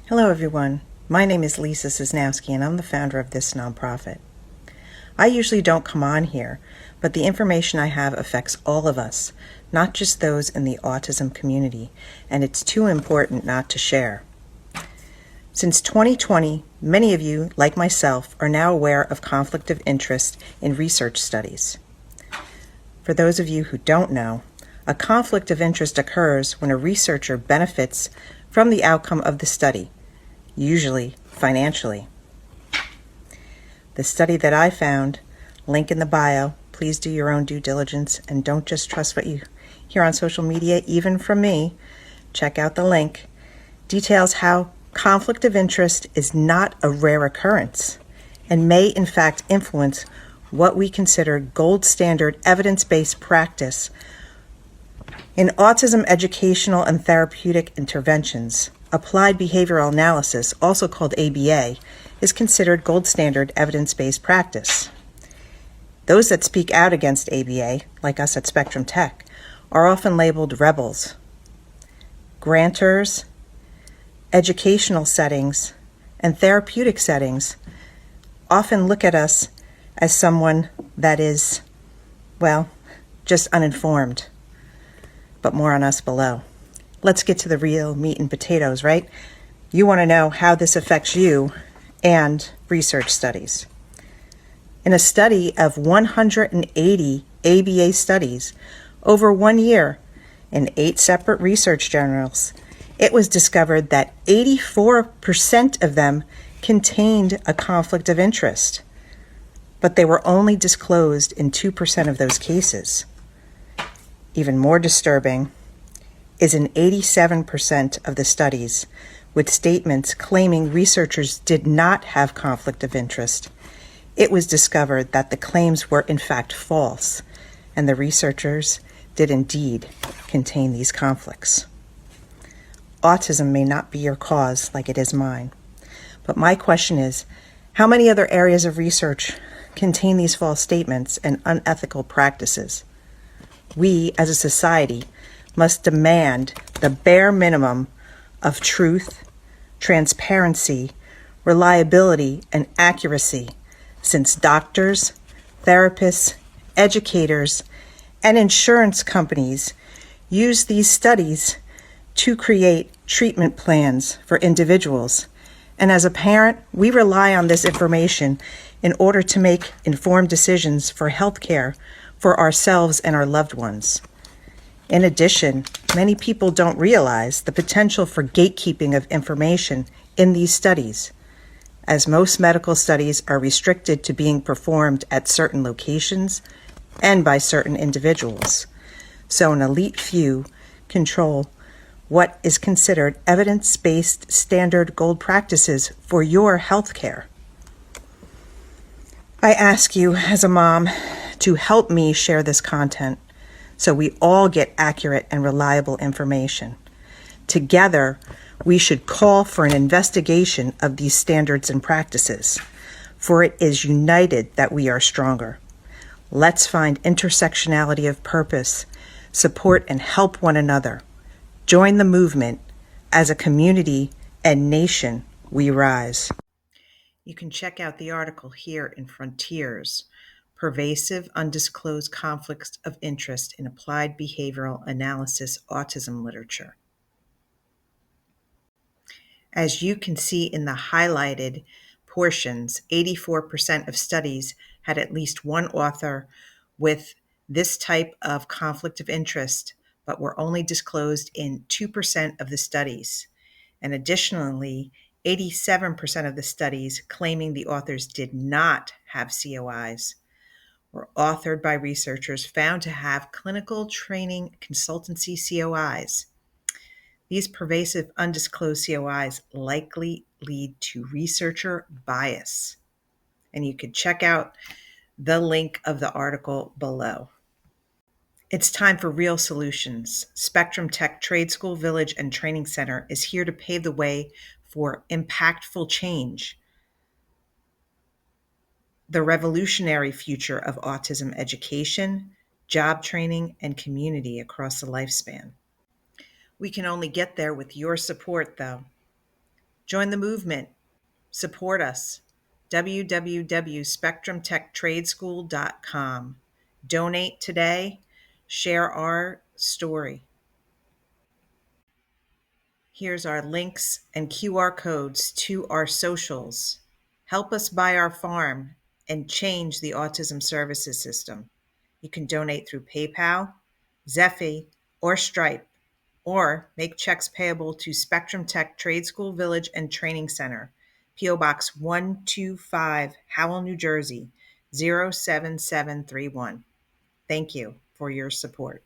Hello, everyone. My name is Lisa Cisnowski, and I'm the founder of this nonprofit. I usually don't come on here, but the information I have affects all of us, not just those in the autism community, and it's too important not to share. Since 2020, many of you, like myself, are now aware of conflict of interest in research studies. For those of you who don't know, a conflict of interest occurs when a researcher benefits from the outcome of the study, usually financially. The study that I found, link in the bio, please do your own due diligence and don't just trust what you hear on social media, even from me. Check out the link. Details how conflict of interest is not a rare occurrence and may in fact influence what we consider gold standard evidence-based practice in autism educational and therapeutic interventions. Applied behavioral analysis, also called ABA, is considered gold standard evidence-based practice. Those that speak out against ABA, like us at Spectrum Tech, are often labeled rebels. Grantors, educational settings, and therapeutic settings often look at us as someone that is, well, just uninformed. But more on us below. Let's get to the real meat and potatoes, right? You want to know how this affects you and research studies. In a study of 180 ABA studies over 1 year in 8 separate research journals, it was discovered that 84% of them contained a conflict of interest, but they were only disclosed in 2% of those cases. Even more disturbing is in 87% of the studies, with statements claiming researchers did not have conflict of interest, it was discovered that the claims were in fact false, and the researchers did indeed contain these conflicts. Autism may not be your cause like it is mine, but my question is, how many other areas of research contain these false statements and unethical practices? We, as a society, must demand the bare minimum of truth, transparency, reliability, and accuracy, since doctors, therapists, educators, and insurance companies use these studies to create treatment plans for individuals. And as a parent, we rely on this information in order to make informed decisions for healthcare for ourselves and our loved ones. In addition, many people don't realize the potential for gatekeeping of information in these studies, as most medical studies are restricted to being performed at certain locations and by certain individuals. So an elite few control what is considered evidence-based standard gold practices for your healthcare. I ask you as a mom to help me share this content so we all get accurate and reliable information. Together, we should call for an investigation of these standards and practices, for it is united that we are stronger. Let's find intersectionality of purpose, support and help one another. Join the movement. As a community and nation, we rise. You can check out the article here in Frontiers, Pervasive Undisclosed Conflicts of Interest in Applied Behavioral Analysis Autism Literature. As you can see in the highlighted portions, 84% of studies had at least one author with this type of conflict of interest, but were only disclosed in 2% of the studies. And additionally, 87% of the studies claiming the authors did not have COIs were authored by researchers found to have clinical training consultancy COIs. These pervasive undisclosed COIs likely lead to researcher bias. And you can check out the link of the article below. It's time for real solutions. Spectrum Tech Trade School Village and Training Center is here to pave the way for impactful change. The revolutionary future of autism education, job training, and community across the lifespan. We can only get there with your support, though. Join the movement. Support us. www.spectrumtechtradeschool.com. Donate today. Share our story. Here's our links and QR codes to our socials. Help us buy our farm and change the autism services system. You can donate through PayPal, Zephy, or Stripe, or make checks payable to Spectrum Tech Trade School Village and Training Center, P.O. Box 125, Howell, New Jersey, 07731. Thank you for your support.